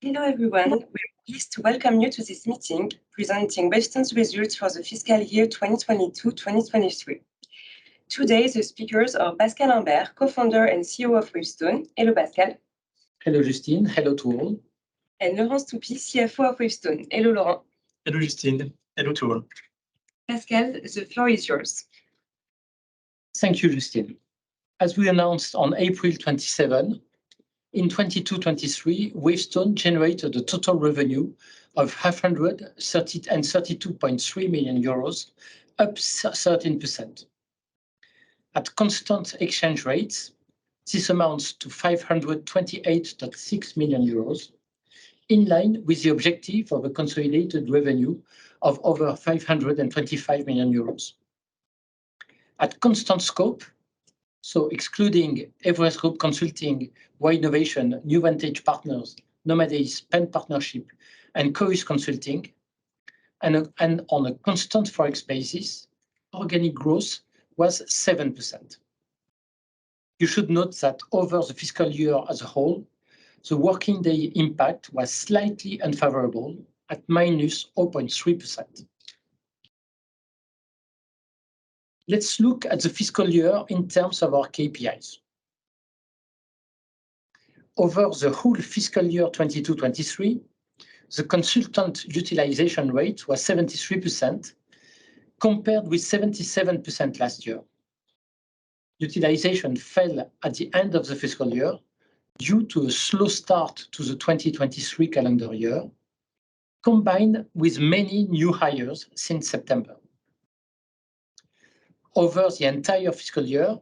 Hello everyone, we're pleased to welcome you to this meeting presenting Wavestone's results for the fiscal year 2022-2023. Today the speakers are Pascal Imbert, co-founder and CEO of Wavestone. Hello Pascal. Hello Justine, hello to all. And Laurent Stoupy, CFO of Wavestone. Hello Laurent. Hello Justine, hello to all. Pascal, the floor is yours. Thank you, Justine. As we announced on April 27, in 22-23, Wavestone generated a total revenue of 532.3 million euros, up 13%. At constant exchange rates, this amounts to 528.6 million euros, in line with the objective of a consolidated revenue of over 525 million euros. At constant scope, so excluding Everest Group Consulting, Wavestone, New Vantage Partners, Nomadeis, Penn Partnership, and Chorus Consulting, and on a constant forex basis, organic growth was 7%. You should note that over the fiscal year as a whole, the working day impact was slightly unfavorable at minus 0.3%. Let's look at the fiscal year in terms of our KPIs. Over the whole fiscal year 22-23, the consultant utilization rate was 73%, compared with 77% last year. Utilization fell at the end of the fiscal year due to a slow start to the 2023 calendar year, combined with many new hires since September. Over the entire fiscal year,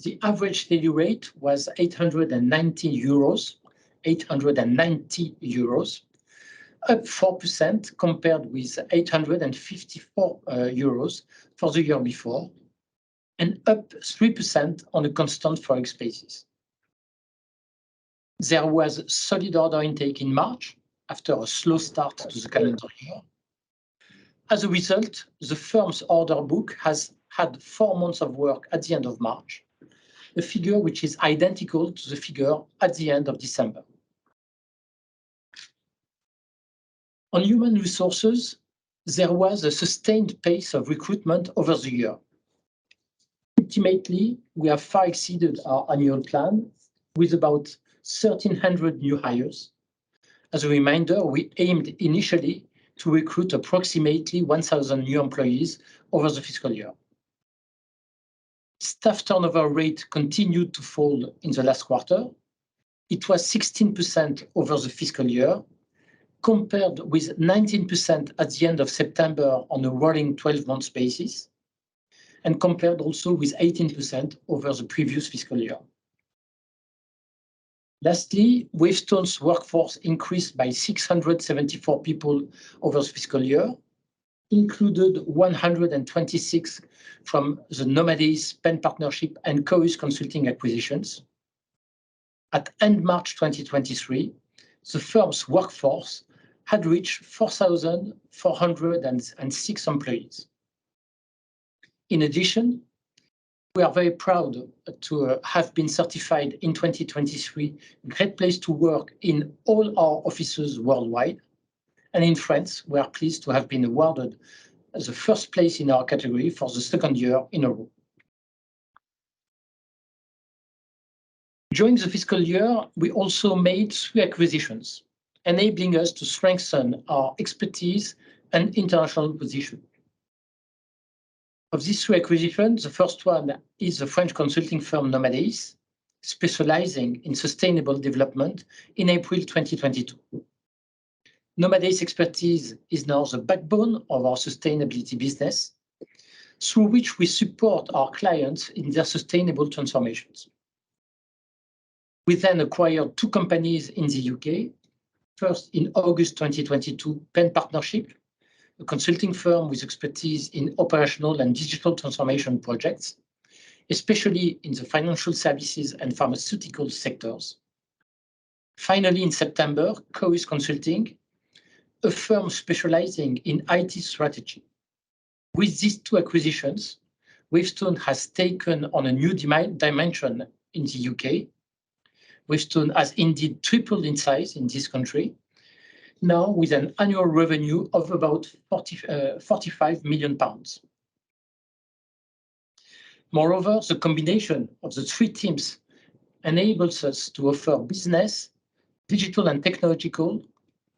the average daily rate was 890 euros, up 4% compared with 854 euros for the year before, and up 3% on a constant forex basis. There was solid order intake in March after a slow start to the calendar year. As a result, the firm's order book has had 4 months of work at the end of March, a figure which is identical to the figure at the end of December. On human resources, there was a sustained pace of recruitment over the year. Ultimately, we have far exceeded our annual plan with about 1,300 new hires. As a reminder, we aimed initially to recruit approximately 1,000 new employees over the fiscal year. Staff turnover rate continued to fall in the last quarter. It was 16% over the fiscal year, compared with 19% at the end of September on a rolling 12-month basis, and compared also with 18% over the previous fiscal year. Lastly, Wavestone's workforce increased by 674 people over the fiscal year, included 126 from the Nomadeis, Penn Partnership, and Chorus Consulting acquisitions. At end March 2023, the firm's workforce had reached 4,406 employees. In addition, we are very proud to have been certified in 2023 Great Place to Work in all our offices worldwide. And in France, we are pleased to have been awarded as the first place in our category for the second year in a row. During the fiscal year, we also made 3 acquisitions, enabling us to strengthen our expertise and international position. Of these 3 acquisitions, the first one is the French consulting firm Nomadeis, specializing in sustainable development in April 2022. Nomadeis' expertise is now the backbone of our sustainability business, through which we support our clients in their sustainable transformations. We then acquired 2 companies in the UK. First, in August 2022, Penn Partnership, a consulting firm with expertise in operational and digital transformation projects, especially in the financial services and pharmaceutical sectors. Finally, in September, Chorus Consulting, a firm specializing in IT strategy. With these 2 acquisitions, Wavestone has taken on a new dimension in the UK, Wavestone has indeed tripled in size in this country, now with an annual revenue of about 45 million pounds. Moreover, the combination of the three teams enables us to offer business, digital and technological,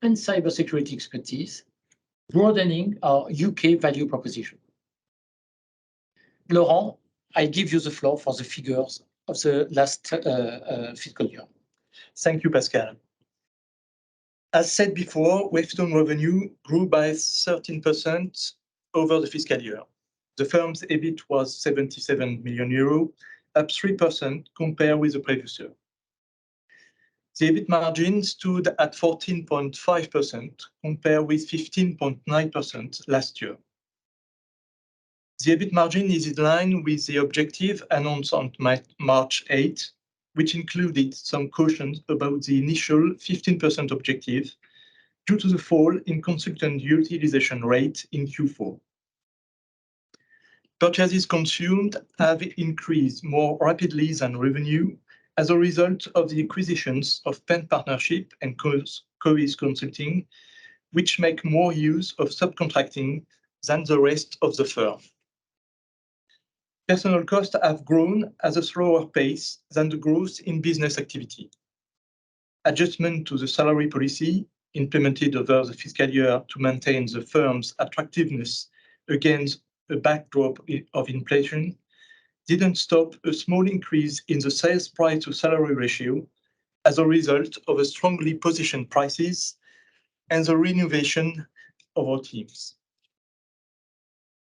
and cybersecurity expertise, broadening our UK value proposition. Laurent, I give you the floor for the figures of the last fiscal year. Thank you, Pascal. As said before, Wavestone revenue grew by 13% over the fiscal year. The firm's EBIT was 77 million euro, up 3% compared with the previous year. The EBIT margin stood at 14.5% compared with 15.9% last year. The EBIT margin is in line with the objective announced on March 8, which included some cautions about the initial 15% objective due to the fall in consultant utilization rate in Q4. Purchases consumed have increased more rapidly than revenue as a result of the acquisitions of Penn Partnership and Coes Consulting, which make more use of subcontracting than the rest of the firm. Personnel costs have grown at a slower pace than the growth in business activity. Adjustment to the salary policy implemented over the fiscal year to maintain the firm's attractiveness against a backdrop of inflation didn't stop a small increase in the sales price to salary ratio as a result of a strongly positioned prices and the renovation of our teams.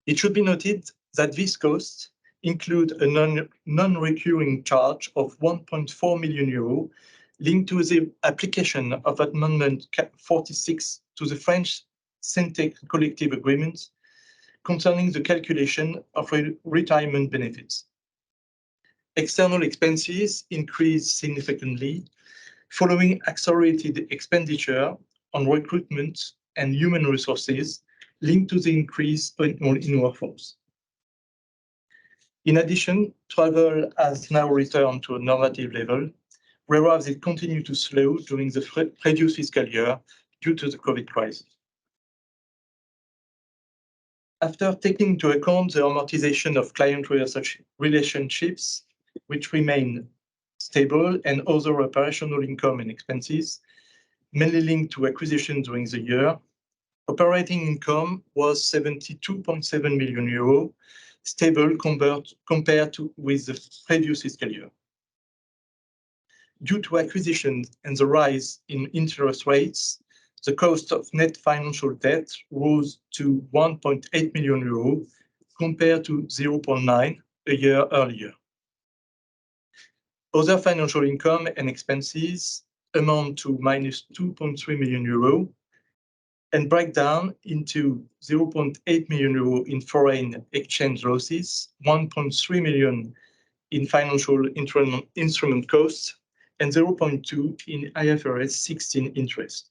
It should be noted that these costs include a non-recurring charge of 1.4 million euro linked to the application of Amendment 46 to the French Syntec collective agreement concerning the calculation of retirement benefits. External expenses increased significantly following accelerated expenditure on recruitment and human resources linked to the increase in workforce. In addition, travel has now returned to a normative level, whereas it continued to slow during the previous fiscal year due to the COVID crisis. After taking into account the amortization of client relationships, which remain stable, and other operational income and expenses, mainly linked to acquisition during the year, operating income was 72.7 million euro, stable compared with the previous fiscal year. Due to acquisitions and the rise in interest rates, the cost of net financial debt rose to 1.8 million euros compared to 0.9 a year earlier. Other financial income and expenses amount to minus 2.3 million euro and break down into 0.8 million euro in foreign exchange losses, 1.3 million in financial instrument costs, and 0.2 in IFRS 16 interest.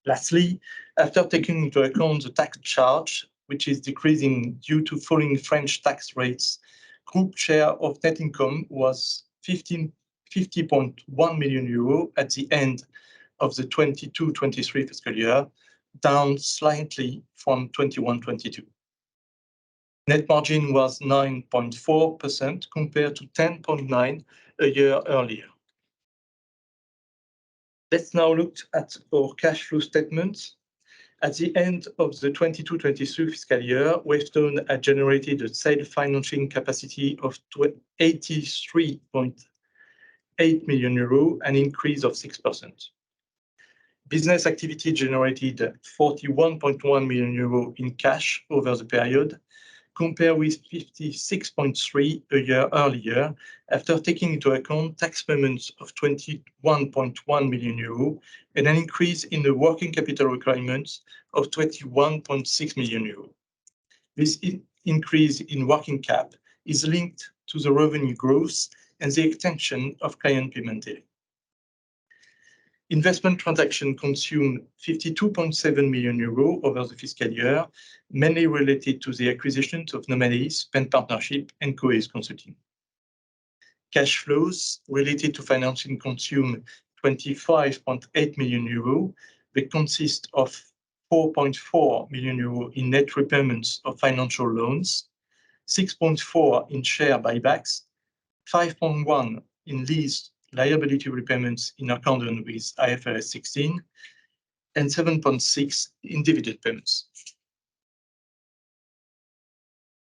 Lastly, after taking into account the tax charge, which is decreasing due to falling French tax rates, group share of net income was 50.1 million euro at the end of the 22-23 fiscal year, down slightly from 21-22. Net margin was 9.4% compared to 10.9% a year earlier. Let's now look at our cash flow statement. At the end of the 22-23 fiscal year, Wavestone had generated a self-financing capacity of 83.8 million euro, an increase of 6%. Business activity generated 41.1 million euro in cash over the period, compared with 56.3 a year earlier, after taking into account tax payments of 21.1 million euro and an increase in the working capital requirements of 21.6 million euro. This increase in working cap is linked to the revenue growth and the extension of client payment days. Investment transaction consumed 52.7 million euros over the fiscal year, mainly related to the acquisitions of Nomadis, Penn Partnership, and Coes Consulting. Cash flows related to financing consume 25.8 million euro. They consist of 4.4 million euro in net repayments of financial loans, 6.4 in share buybacks, 5.1 in lease liability repayments in accordance with IFRS 16, and 7.6 in dividend payments.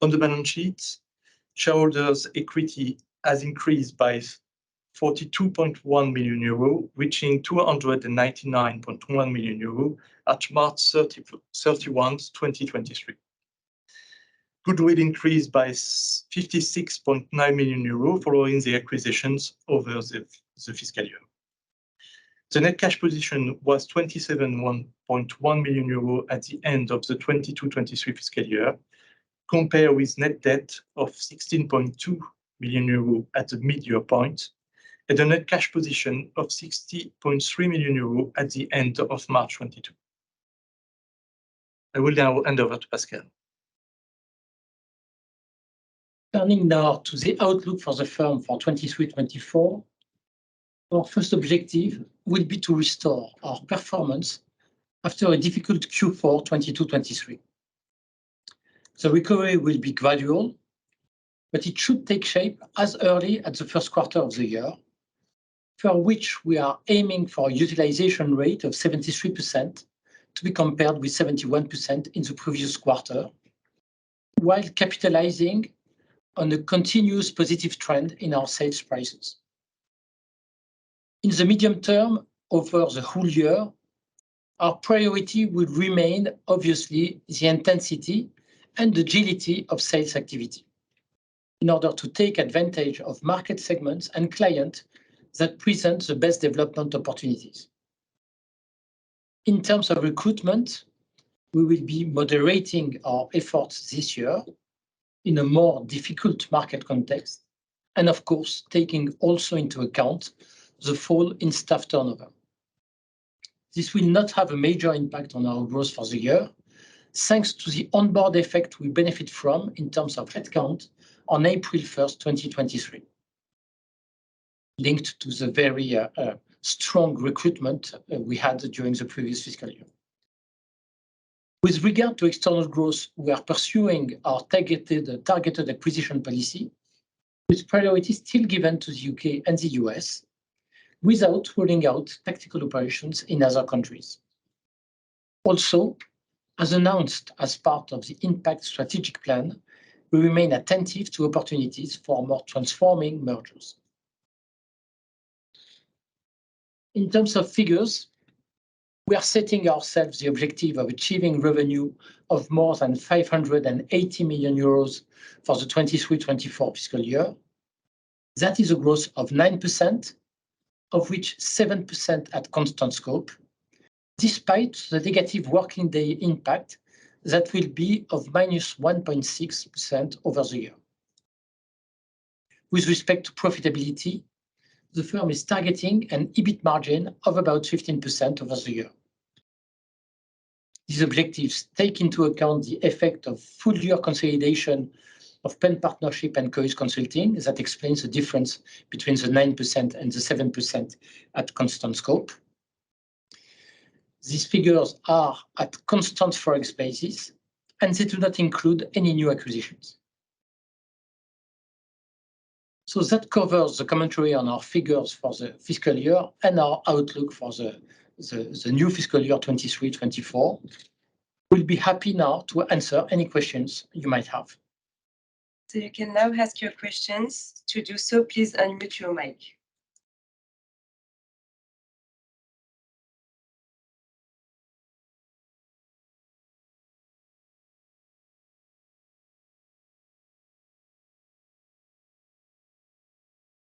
On the balance sheet, shareholders' equity has increased by 42.1 million euro, reaching 299.1 million euro at March 31, 2023. Goodwill increased by 56.9 million euro following the acquisitions over the fiscal year. The net cash position was 27.1 million euro at the end of the 22-23 fiscal year, compared with net debt of 16.2 million euro at the mid-year point, and a net cash position of 60.3 million euro at the end of March 22. I will now hand over to Pascal. Turning now to the outlook for the firm for 23-24, our first objective will be to restore our performance after a difficult Q4 22-23. The recovery will be gradual, but it should take shape as early as the first quarter of the year, for which we are aiming for a utilization rate of 73% to be compared with 71% in the previous quarter, while capitalizing on a continuous positive trend in our sales prices. In the medium term, over the whole year, our priority will remain, obviously, the intensity and agility of sales activity, in order to take advantage of market segments and clients that present the best development opportunities. In terms of recruitment, we will be moderating our efforts this year in a more difficult market context, and of course, taking also into account the fall in staff turnover. This will not have a major impact on our growth for the year, thanks to the onboard effect we benefit from in terms of headcount on April 1st, 2023, linked to the very strong recruitment we had during the previous fiscal year. With regard to external growth, we are pursuing our targeted acquisition policy, with priority still given to the UK and the US, without ruling out tactical operations in other countries. Also, as announced as part of the Impact strategic plan, we remain attentive to opportunities for more transforming mergers. In terms of figures, we are setting ourselves the objective of achieving revenue of more than 580 million euros for the 23-24 fiscal year. That is a growth of 9%, of which 7% at constant scope, despite the negative working day impact that will be of minus 1.6% over the year. With respect to profitability, the firm is targeting an EBIT margin of about 15% over the year. These objectives take into account the effect of full year consolidation of Penn Partnership and Cois Consulting. That explains the difference between the 9% and the 7% at constant scope. These figures are at constant forex basis, and they do not include any new acquisitions. So that covers the commentary on our figures for the fiscal year and our outlook for the new fiscal year 23-24. We'll be happy now to answer any questions you might have. So you can now ask your questions. To do so, please unmute your mic.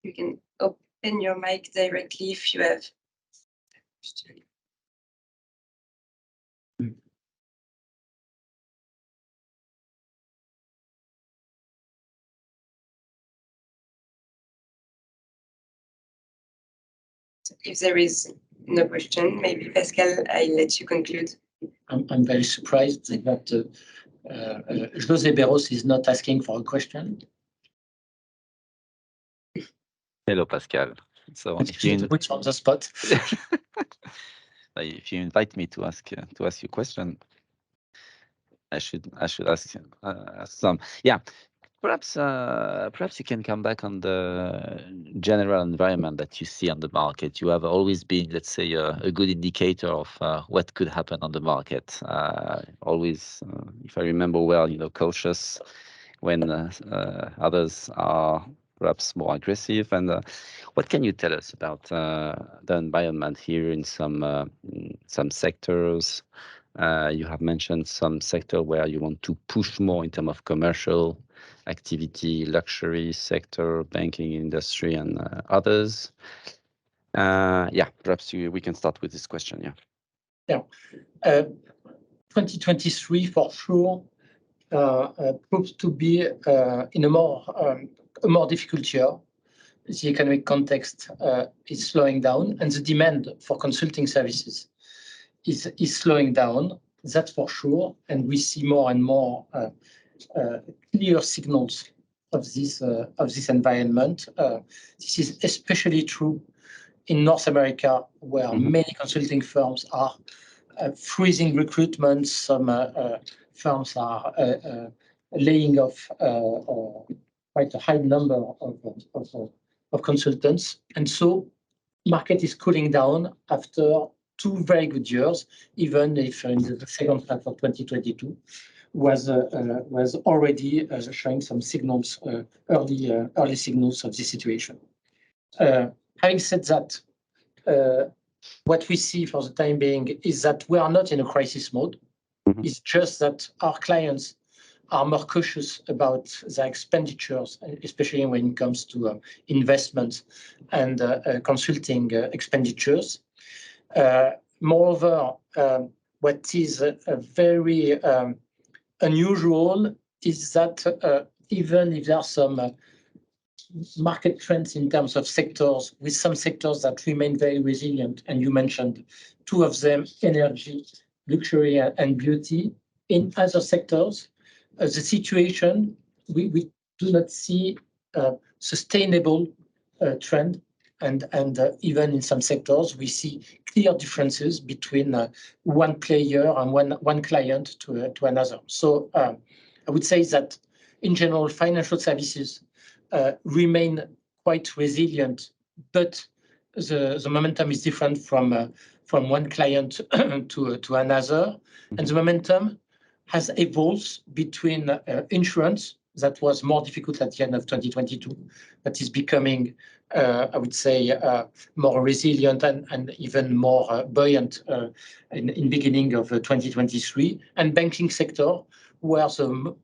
You can open your mic directly if you have a question. If there is no question, maybe Pascal, I'll let you conclude. I'm very surprised that José Berros is not asking for a question. Hello, Pascal. So if you Which on the spot. if you invite me to ask you question, I should ask some. Yeah, perhaps you can come back on the general environment that you see on the market. You have always been, let's say, a good indicator of what could happen on the market. Always, if I remember well, cautious when others are perhaps more aggressive. And what can you tell us about the environment here in some sectors? You have mentioned some sector where you want to push more in terms of commercial activity, luxury sector, banking industry, and others. Yeah, perhaps we can start with this question. Yeah. 2023 for sure proves to be in a more difficult year. The economic context is slowing down, and the demand for consulting services is slowing down. That's for sure, and we see more and more clear signals of this environment. This is especially true in North America, where many consulting firms are freezing recruitment. Some firms are laying off quite a high number of consultants, and so market is cooling down after 2 very good years, even if in the second half of 2022 was already showing some signals, early signals of the situation. Having said that, what we see for the time being is that we are not in a crisis mode. It's just that our clients are more cautious about their expenditures, especially when it comes to investments and consulting expenditures. Moreover, what is very unusual is that even if there are some market trends in terms of sectors, with some sectors that remain very resilient, and you mentioned 2 of them, energy, luxury, and beauty. In other sectors, the situation, we do not see a sustainable trend, and even in some sectors, we see clear differences between one player and one client to another. So I would say that in general, financial services remain quite resilient, but the momentum is different from one client to another, and the momentum has evolved between insurance that was more difficult at the end of 2022, that is becoming, I would say, more resilient and even more buoyant in beginning of 2023, and banking sector, where the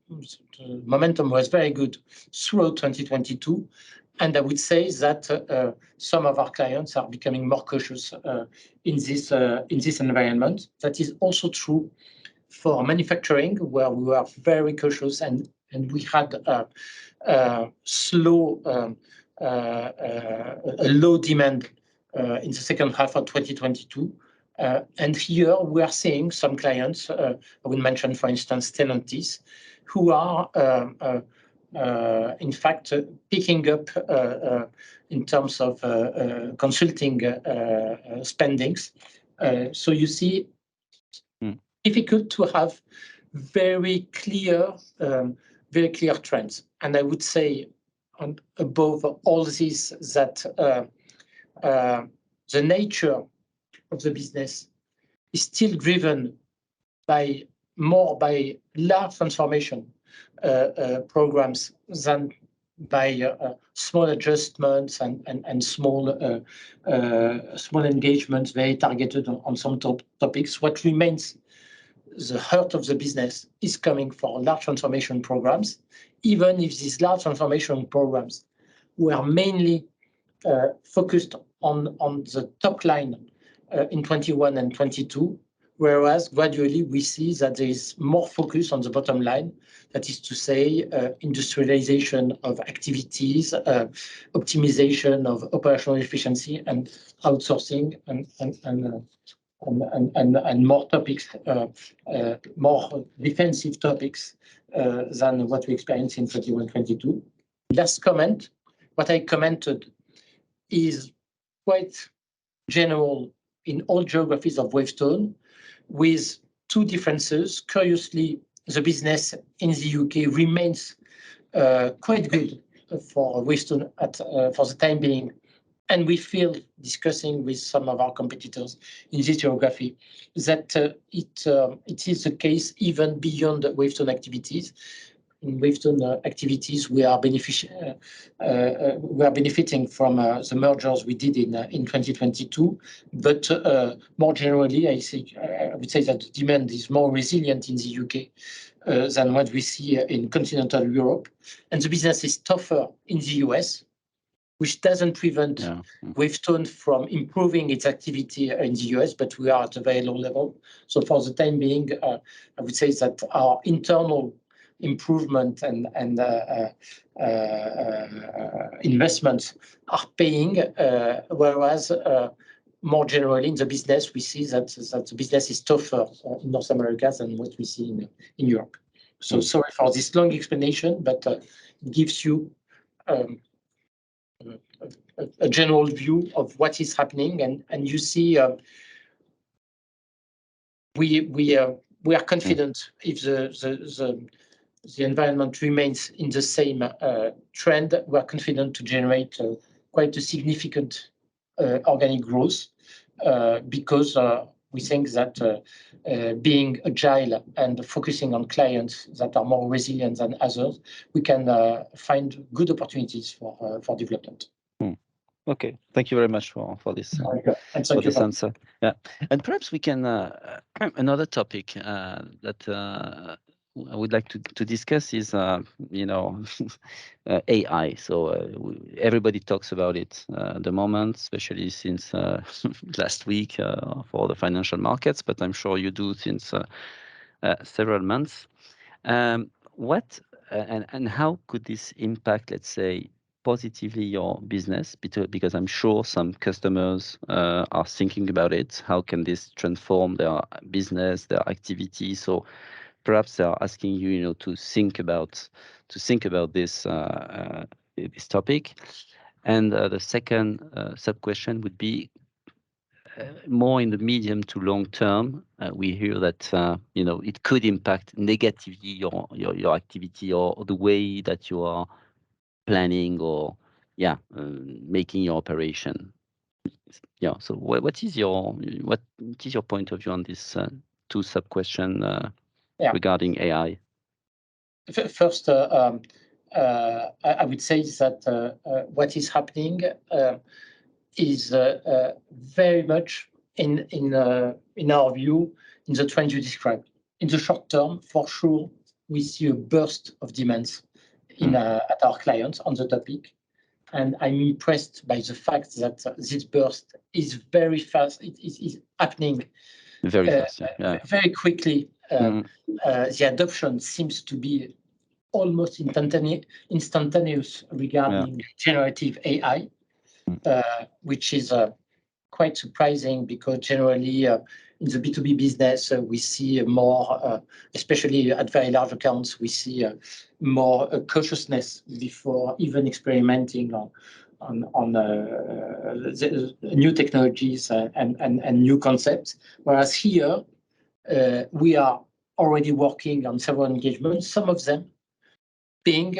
momentum was very good throughout 2022. And I would say that some of our clients are becoming more cautious in this environment. That is also true for manufacturing, where we were very cautious and we had a low demand in the second half of 2022. And here we are seeing some clients, I would mention, for instance, Stellantis, who are in fact picking up in terms of consulting spendings. So you see, difficult to have very clear trends. And I would say, above all this, that the nature of the business is still driven more by large transformation programs than by small adjustments and small engagements very targeted on some topics. What remains the heart of the business is coming for large transformation programs, even if these large transformation programs were mainly focused on the top line in 21 and 22, whereas gradually we see that there is more focus on the bottom line, that is to say, industrialization of activities, optimization of operational efficiency, and outsourcing, and more topics, more defensive topics than what we experienced in 21-22. Last comment, what I commented is quite general in all geographies of Wavestone, with two differences. Curiously, the business in the UK remains quite good for Wavestone for the time being. And we feel, discussing with some of our competitors in this geography, that it is the case even beyond the Wavestone activities. In Wavestone activities, we are benefiting from the mergers we did in 2022. But more generally, I would say that the demand is more resilient in the UK than what we see in continental Europe, and the business is tougher in the US, which doesn't prevent Wavestone from improving its activity in the US, but we are at a very low level. So for the time being, I would say that our internal improvement and investments are paying, whereas more generally in the business, we see that the business is tougher in North America than what we see in Europe. So sorry for this long explanation, but it gives you a general view of what is happening, and you see we are confident if the environment remains in the same trend. We are confident to generate quite a significant organic growth because we think that being agile and focusing on clients that are more resilient than others, we can find good opportunities for development. Okay, thank you very much for this answer. Yeah, and perhaps we can another topic that I would like to discuss is AI. So everybody talks about it at the moment, especially since last week for the financial markets, but I'm sure you do since several months. What and how could this impact, let's say, positively your business? Because I'm sure some customers are thinking about it. How can this transform their business, their activity? So perhaps they are asking you, to think about this this topic. And the second sub question would be more in the medium to long term. We hear that it could impact negatively your activity or the way that you are planning or making your operation. Yeah. So what is your point of view on this two sub question regarding AI? First, I would say that what is happening is very much in our view in the trend you described. In the short term, for sure, we see a burst of demands at our clients on the topic, and I'm impressed by the fact that this burst is very fast. It is happening very fast, very quickly. The adoption seems to be almost instantaneous regarding generative AI, which is quite surprising because generally in the B2B business, we see more, especially at very large accounts, we see more cautiousness before even experimenting on the new technologies and new concepts. Whereas here, we are already working on several engagements, some of them being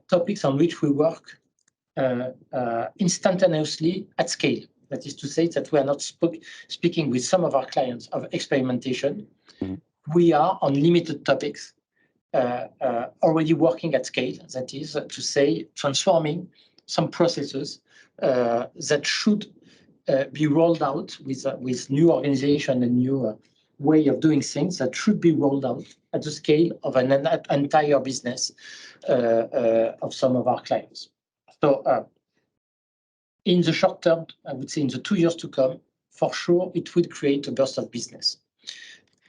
topics on which we work instantaneously at scale. That is to say that we are not speaking with some of our clients of experimentation. We are on limited topics, already working at scale. That is to say, transforming some processes that should be rolled out with new organization and new way of doing things that should be rolled out at the scale of an entire business of some of our clients. So in the short term, I would say in the 2 years to come, for sure, it would create a burst of business.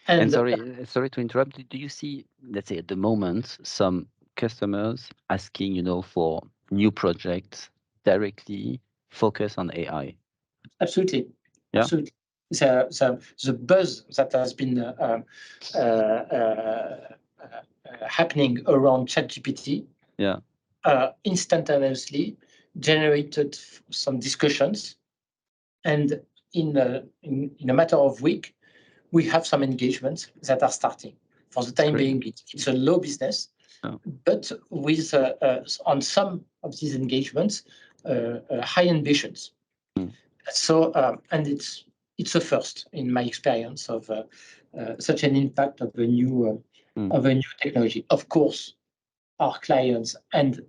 And sorry to interrupt. Do you see, let's say, at the moment, some customers asking, for new projects directly focus on AI? Absolutely. Yeah. Absolutely. The buzz that has been happening around ChatGPT instantaneously generated some discussions, and in a matter of week, we have some engagements that are starting. For the time being, it's a low business, but with on some of these engagements, high ambitions. So, and it's a first in my experience of such an impact of a new technology. Of course, our clients and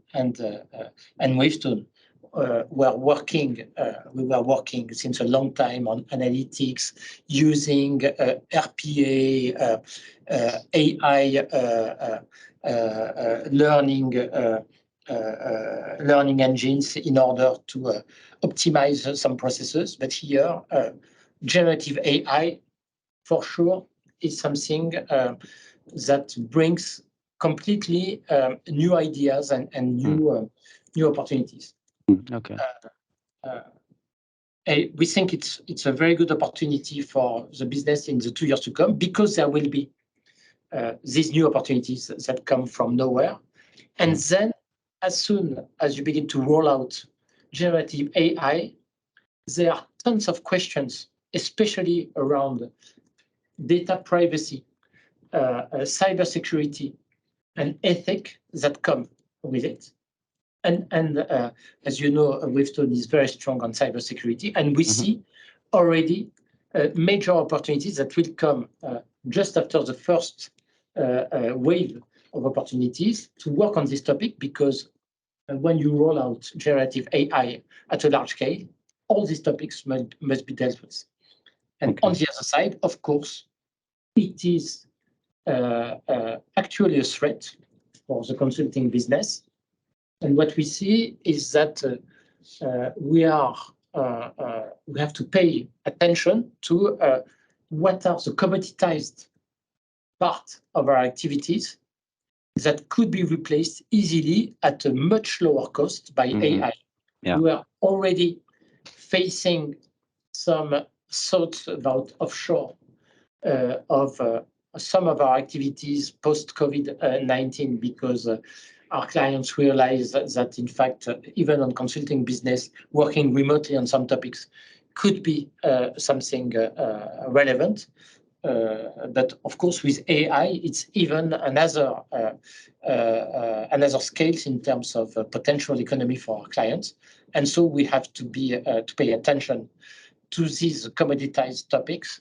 Wavestone were working. We were working since a long time on analytics using RPA, AI, learning engines in order to optimize some processes. But here, generative AI, for sure, is something that brings completely new ideas and new opportunities. Okay. We think it's a very good opportunity for the business in the 2 years to come, because there will be these new opportunities that come from nowhere. And then, as soon as you begin to roll out generative AI, there are tons of questions, especially around data privacy, cybersecurity, and ethics that come with it. And as you know, Wavestone is very strong on cybersecurity, and we see already major opportunities that will come just after the first wave of opportunities to work on this topic, because when you roll out generative AI at a large scale, all these topics must be dealt with. And on the other side, of course, it is actually a threat for the consulting business. And what we see is that we have to pay attention to what are the commoditized part of our activities that could be replaced easily at a much lower cost by AI. Yeah. We are already facing some thoughts about offshore of some of our activities post-COVID-19, because our clients realize that in fact, even on consulting business, working remotely on some topics could be something relevant. But of course, with AI, it's even another scales in terms of potential economy for our clients. And so we have to pay attention to these commoditized topics.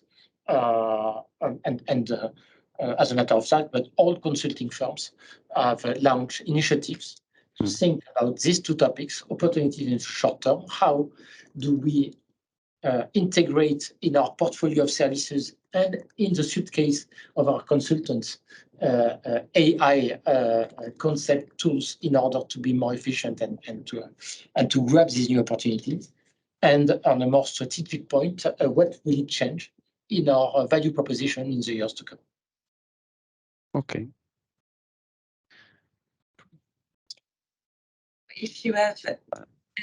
As a matter of fact, but all consulting firms have launched initiatives to think about these two topics: opportunities in the short term. How do we integrate in our portfolio of services and in the suitcase of our consultants AI concept tools in order to be more efficient and to grab these new opportunities? And on a more strategic point, what will it change in our value proposition in the years to come? Okay. If you have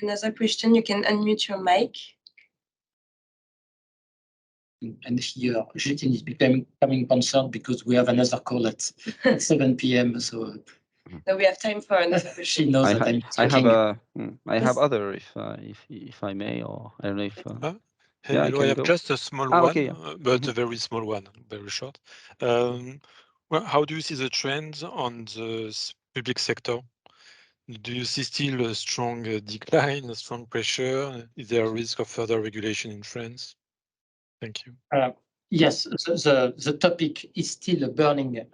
another question, you can unmute your mic. And here, Justine is becoming concerned because we have another call at 7 p.m. So no, we have time for another question. She knows that I'm talking. I have other, if I may, or I don't know if. Yeah, I have just a small one, okay. but a very small one, very short. Well, how do you see the trends on the public sector? Do you see still a strong decline, a strong pressure? Is there a risk of further regulation in France? Thank you. Yes, the topic is still a burning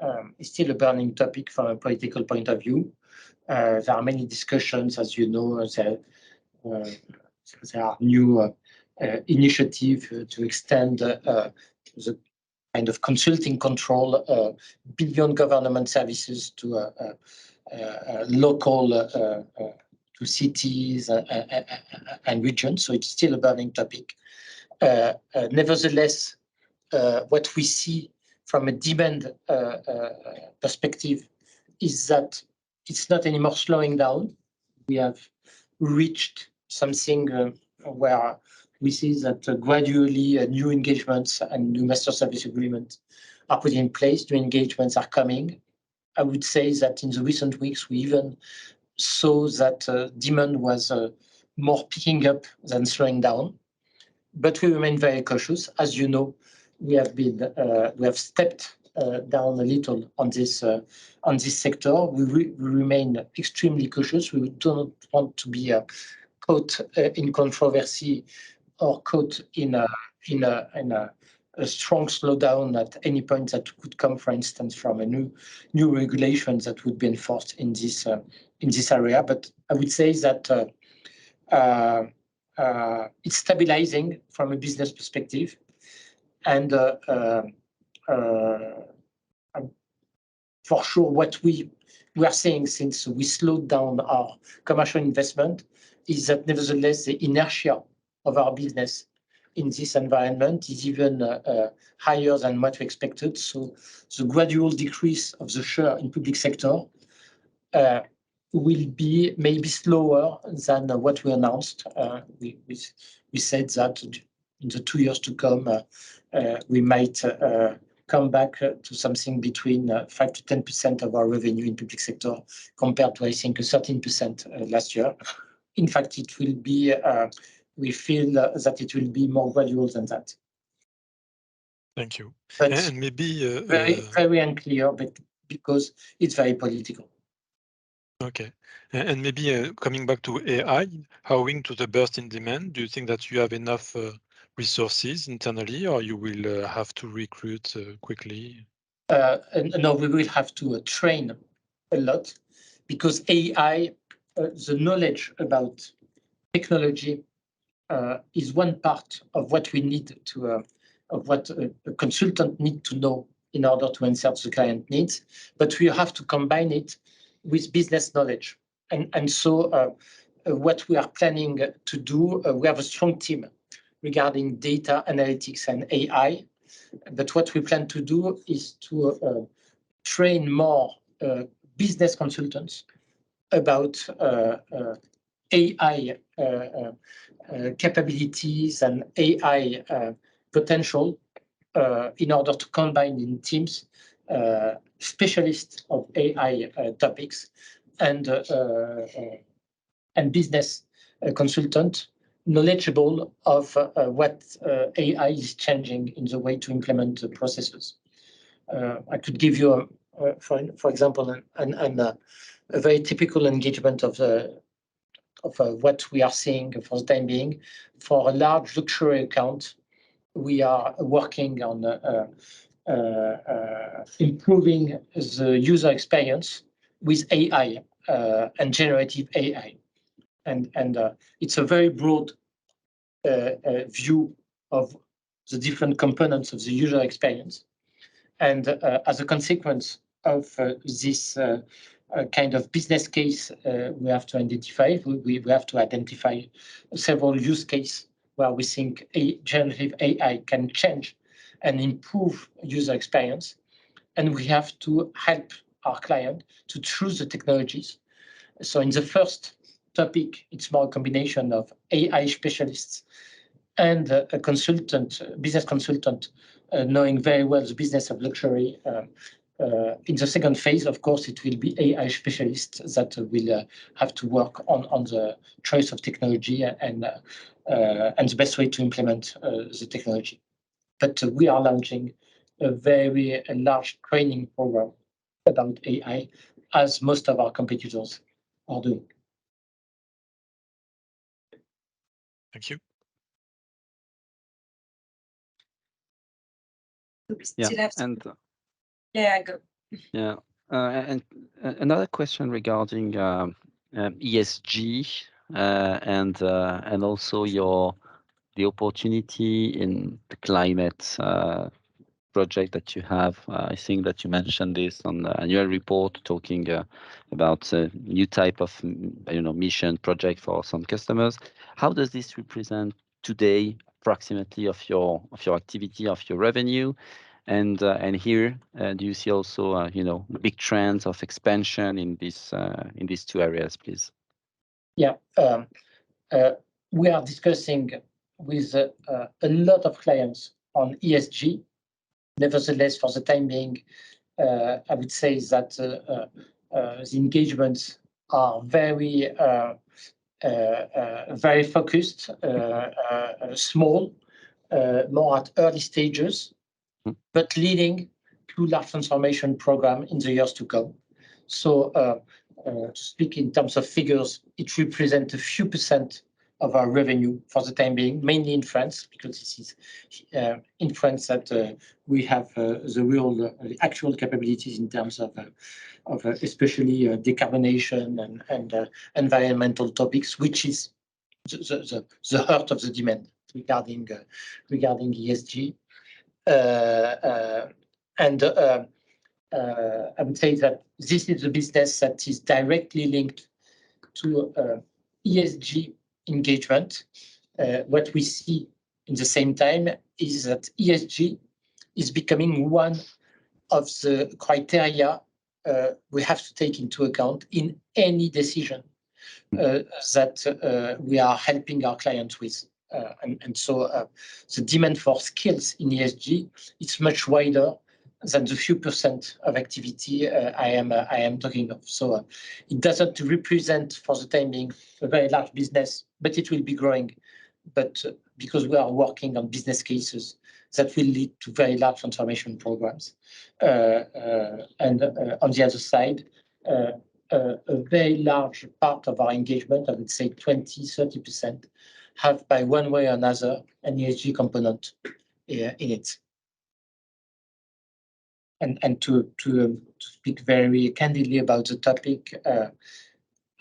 topic from a political point of view. There are many discussions, as you know. There are new initiatives to extend the kind of consulting control beyond government services to local, to cities and regions. So it's still a burning topic. Nevertheless, what we see from a demand perspective is that it's not anymore slowing down. We have reached something where we see that gradually new engagements and new master service agreements are put in place. New engagements are coming. I would say that in the recent weeks, we even saw that demand was more picking up than slowing down, but we remain very cautious. As you know, we have stepped down a little on this sector. We remain extremely cautious. We do not want to be caught in controversy or caught in a strong slowdown at any point that could come, for instance, from a new regulations that would be enforced in this area. But I would say that it's stabilizing from a business perspective, and for sure, what we are saying since we slowed down our commercial investment is that nevertheless the inertia of our business in this environment is even higher than what we expected. So the gradual decrease of the share in public sector will be maybe slower than what we announced. We said that in the 2 years to come, we might come back to something between 5 to 10% of our revenue in public sector, compared to, I think, 13% last year. In fact, it will be, we feel that it will be more gradual than that. Thank you. But and maybe very unclear, but because it's very political. Okay. And maybe coming back to AI, owing to the burst in demand, do you think that you have enough resources internally, or you will have to recruit quickly? No, we will have to train a lot, because AI, the knowledge about technology is one part of what we need to, of what a consultant need to know in order to answer the client needs. But we have to combine it with business knowledge. And so what we are planning to do, we have a strong team regarding data analytics and AI. But what we plan to do is to train more business consultants about AI capabilities and AI potential in order to combine in teams specialists of AI topics and business consultant knowledgeable of what AI is changing in the way to implement the processes. I could give you, for example, a very typical engagement of what we are seeing for the time being. For a large luxury account, we are working on improving the user experience with AI and generative AI. And it's a very broad view of the different components of the user experience. And as a consequence of this kind of business case, we have to identify, we have to identify several use cases where we think generative AI can change and improve user experience. And we have to help our client to choose the technologies. So in the first topic, it's more a combination of AI specialists and a consultant, business consultant, knowing very well the business of luxury. In the second phase, of course, it will be AI specialists that will have to work on the choice of technology and the best way to implement the technology. But we are launching a very large training program about AI, as most of our competitors are doing. Thank you. We still have and go. yeah, and another question regarding ESG and also the opportunity in the climate project that you have. I think that you mentioned this on the annual report, talking about a new type of mission project for some customers. How does this represent today approximately of your activity, of your revenue? And here, do you see also big trends of expansion in these two areas, please? Yeah, we are discussing with a lot of clients on ESG. Nevertheless, for the time being, I would say that the engagements are very very focused, small, more at early stages, but leading to large transformation program in the years to come. So to speak in terms of figures, it represents a few percent of our revenue for the time being, mainly in France, because this is in France that we have the actual capabilities in terms of especially decarbonation and environmental topics, which is the heart of the demand regarding ESG. I would say that this is a business that is directly linked to ESG engagement. What we see in the same time is that ESG is becoming one of the criteria we have to take into account in any decision that we are helping our clients with. So the demand for skills in ESG is much wider than the few percent of activity I am talking of. So it doesn't represent for the time being a very large business, but it will be growing. But because we are working on business cases that will lead to very large transformation programs. And on the other side, a very large part of our engagement, I would say 20-30%, have by one way or another an ESG component in it. And to speak very candidly about the topic,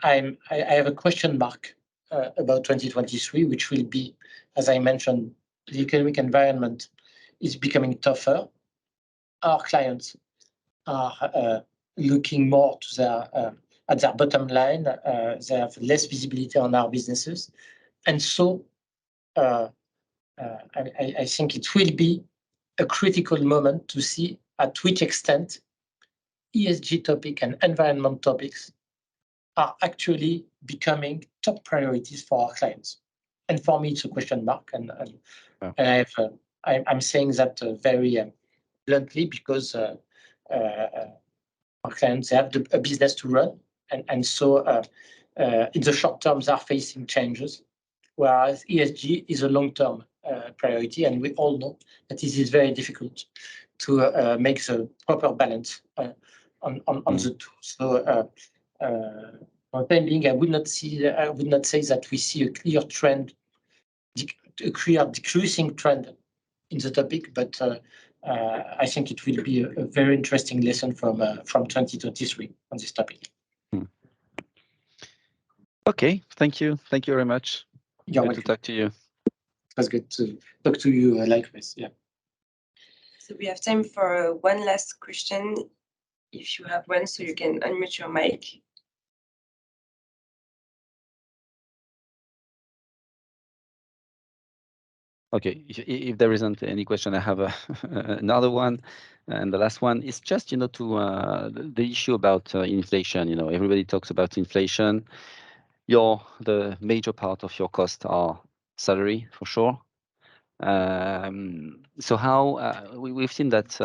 I have a question mark about 2023, which will be, as I mentioned, the economic environment is becoming tougher. Our clients are looking more to their at their bottom line. They have less visibility on our businesses, and so I think it will be a critical moment to see at which extent ESG topic and environment topics are actually becoming top priorities for our clients. And for me, it's a question mark. And I'm saying that very bluntly because our clients have a business to run. And so in the short term, they are facing changes, whereas ESG is a long-term priority. And we all know that it is very difficult to make the proper balance on the two. So for the time being, I would not say that we see a clear trend, a clear decreasing trend in the topic, but I think it will be a very interesting lesson from 2023 on this topic. Okay, thank you very much. Good to talk to you. It was good to talk to you likewise. Yeah. So we have time for one last question, if you have one, so you can unmute your mic. Okay, if there isn't any question, I have another one, and the last one is just to the issue about inflation. Everybody talks about inflation. The major part of your costs are salary for sure. So how we've seen that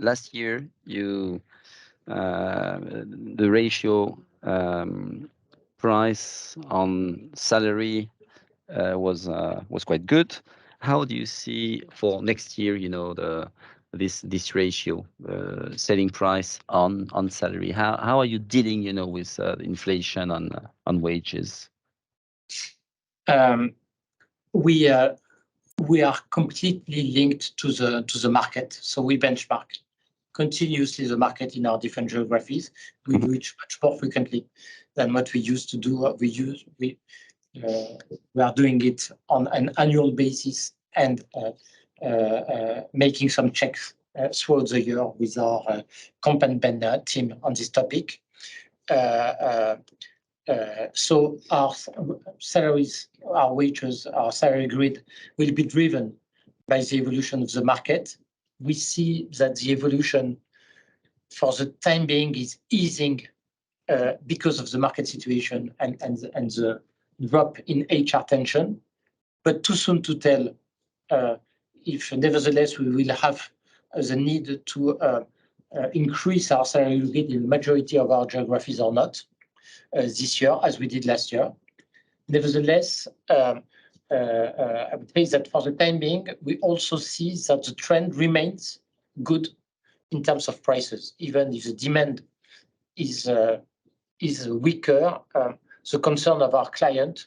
last year the ratio price on salary was quite good. How do you see for next year, this ratio, selling price on salary? How are you dealing, with inflation on wages? We are completely linked to the market, so we benchmark continuously the market in our different geographies. We do it much more frequently than what we used to do. We are doing it on an annual basis and making some checks throughout the year with our comp and ben team on this topic. So our salaries, our wages, our salary grid will be driven by the evolution of the market. We see that the evolution for the time being is easing because of the market situation and the drop in HR tension, but too soon to tell if nevertheless we will have the need to increase our salary grid in the majority of our geographies or not. this year as we did last year. Nevertheless, I would say that for the time being, we also see that the trend remains good in terms of prices, even if the demand is weaker. The concern of our client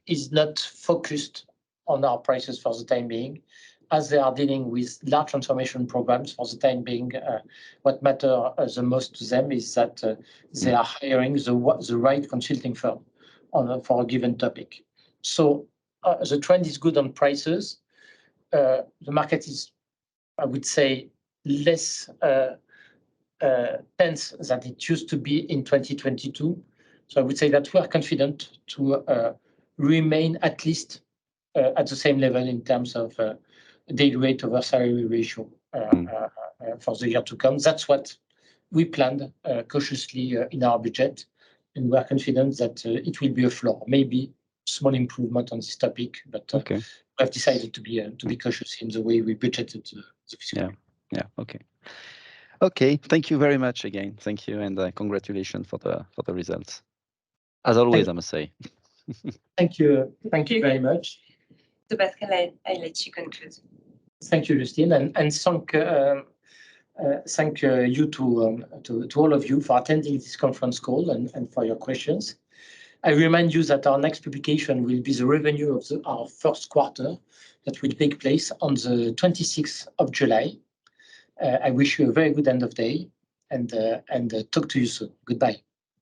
is not focused on our prices for the time being, as they are dealing with large transformation programs for the time being. What matters the most to them is that they are hiring the right consulting firm for a given topic. So the trend is good on prices. The market is, I would say, less tense than it used to be in 2022. So I would say that we are confident to remain at least at the same level in terms of daily rate over salary ratio for the year to come. That's what we planned cautiously in our budget, and we are confident that it will be a floor, maybe small improvement on this topic, but we have decided to be cautious in the way we budgeted the fiscal year. Yeah. Okay. Thank you very much again. Thank you, and congratulations for the results. As always, I must say. Thank you. Thank you very much. So Pascal, I let you conclude. Thank you, Justine, and thank you to all of you for attending this conference call and for your questions. I remind you that our next publication will be the revenue of our first quarter that will take place on the 26th of July. I wish you a very good end of day and talk to you soon. Goodbye.